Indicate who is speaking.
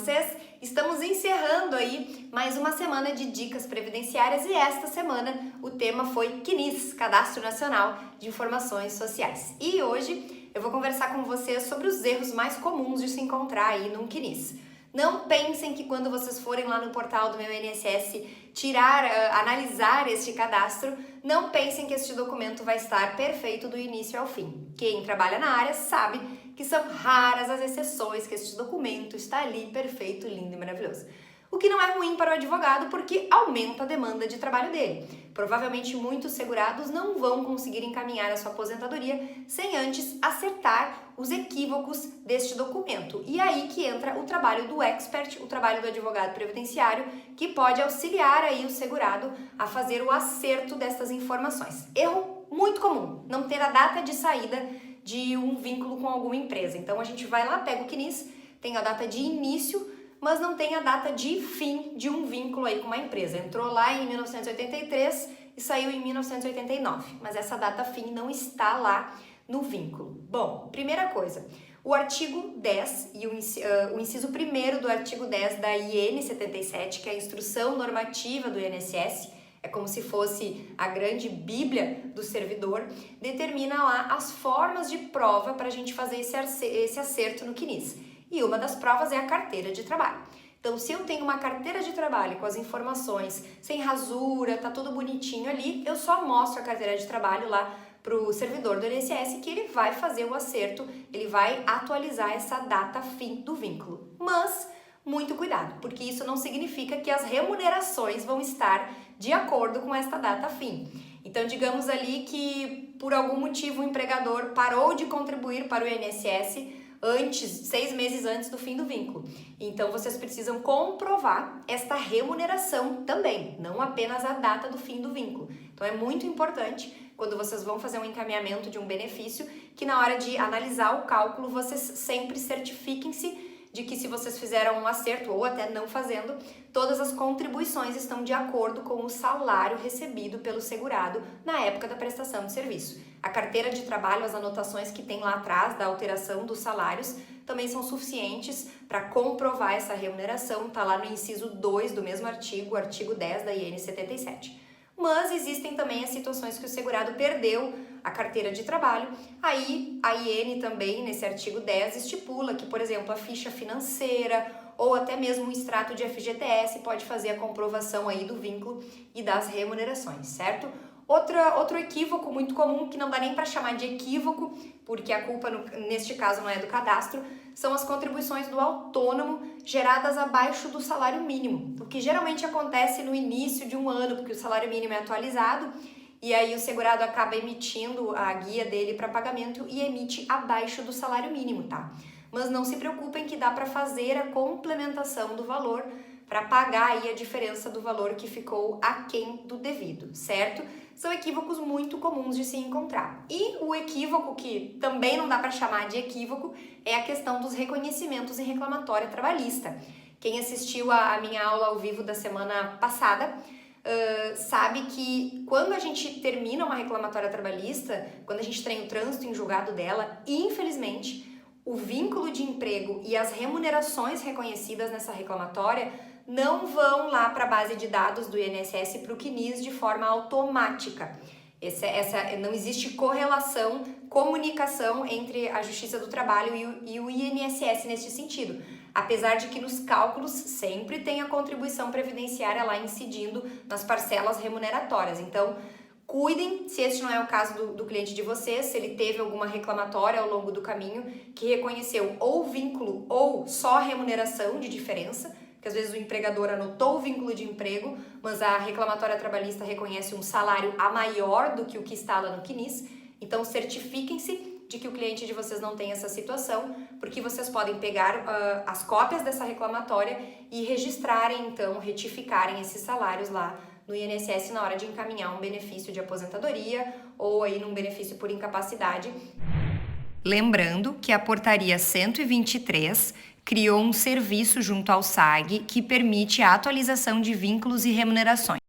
Speaker 1: vocês? Estamos encerrando aí mais uma semana de dicas previdenciárias e esta semana o tema foi CNIS, Cadastro Nacional de Informações Sociais. E hoje eu vou conversar com vocês sobre os erros mais comuns de se encontrar aí num CNIS. Não pensem que quando vocês forem lá no portal do meu INSS analisar este cadastro, não pensem que este documento vai estar perfeito do início ao fim. Quem trabalha na área sabe que são raras as exceções que este documento está ali perfeito, lindo e maravilhoso. O que não é ruim para o advogado porque aumenta a demanda de trabalho dele. Provavelmente muitos segurados não vão conseguir encaminhar a sua aposentadoria sem antes acertar os equívocos deste documento. E aí que entra o trabalho do expert, o trabalho do advogado previdenciário, que pode auxiliar aí o segurado a fazer o acerto destas informações. Erro muito comum, não ter a data de saída de um vínculo com alguma empresa. Então a gente vai lá, pega o CNIS, tem a data de início, mas não tem a data de fim de um vínculo aí com uma empresa. Entrou lá em 1983 e saiu em 1989, mas essa data fim não está lá no vínculo. Bom, primeira coisa, o artigo 10 e o inciso 1º do artigo 10 da IN 77, que é a Instrução Normativa do INSS, é como se fosse a grande bíblia do servidor, determina lá as formas de prova para a gente fazer esse acerto no CNIS. E uma das provas é a carteira de trabalho. Então, se eu tenho uma carteira de trabalho com as informações sem rasura, tá tudo bonitinho ali, eu só mostro a carteira de trabalho lá para o servidor do INSS que ele vai fazer o acerto, ele vai atualizar essa data fim do vínculo. Mas, muito cuidado, porque isso não significa que as remunerações vão estar de acordo com esta data fim. Então, digamos ali que por algum motivo o empregador parou de contribuir para o INSS 6 meses antes do fim do vínculo. Então, vocês precisam comprovar esta remuneração também, não apenas a data do fim do vínculo. Então, é muito importante, quando vocês vão fazer um encaminhamento de um benefício, que na hora de analisar o cálculo, vocês sempre certifiquem-se de que se vocês fizeram um acerto ou até não fazendo, todas as contribuições estão de acordo com o salário recebido pelo segurado na época da prestação de serviço. A carteira de trabalho, as anotações que tem lá atrás da alteração dos salários, também são suficientes para comprovar essa remuneração, está lá no inciso 2 do mesmo artigo, o artigo 10 da IN 77. Mas existem também as situações que o segurado perdeu a carteira de trabalho, aí a IN também, nesse artigo 10, estipula que, por exemplo, a ficha financeira ou até mesmo um extrato de FGTS pode fazer a comprovação aí do vínculo e das remunerações, certo? Outro equívoco muito comum, que não dá nem para chamar de equívoco, porque a culpa neste caso não é do cadastro, são as contribuições do autônomo geradas abaixo do salário mínimo, o que geralmente acontece no início de um ano, porque o salário mínimo é atualizado, e aí o segurado acaba emitindo a guia dele para pagamento e emite abaixo do salário mínimo, tá? Mas não se preocupem que dá para fazer a complementação do valor para pagar aí a diferença do valor que ficou aquém do devido, certo? São equívocos muito comuns de se encontrar. E o equívoco, que também não dá para chamar de equívoco, é a questão dos reconhecimentos em reclamatória trabalhista. Quem assistiu a minha aula ao vivo da semana passada sabe que quando a gente termina uma reclamatória trabalhista, quando a gente tem o trânsito em julgado dela, infelizmente, o vínculo de emprego e as remunerações reconhecidas nessa reclamatória não vão lá para a base de dados do INSS para o CNIS de forma automática. Não existe correlação, comunicação entre a Justiça do Trabalho e o INSS neste sentido. Apesar de que nos cálculos sempre tem a contribuição previdenciária lá incidindo nas parcelas remuneratórias. Então, cuidem, se este não é o caso do cliente de vocês, se ele teve alguma reclamatória ao longo do caminho que reconheceu ou vínculo ou só remuneração de diferença, que às vezes o empregador anotou o vínculo de emprego, mas a reclamatória trabalhista reconhece um salário a maior do que o que está lá no CNIS. Então, certifiquem-se de que o cliente de vocês não tem essa situação, porque vocês podem pegar as cópias dessa reclamatória e registrarem, então, retificarem esses salários lá no INSS na hora de encaminhar um benefício de aposentadoria ou aí num benefício por incapacidade. Lembrando que a portaria 123 criou um serviço junto ao SAG que permite a atualização de vínculos e remunerações.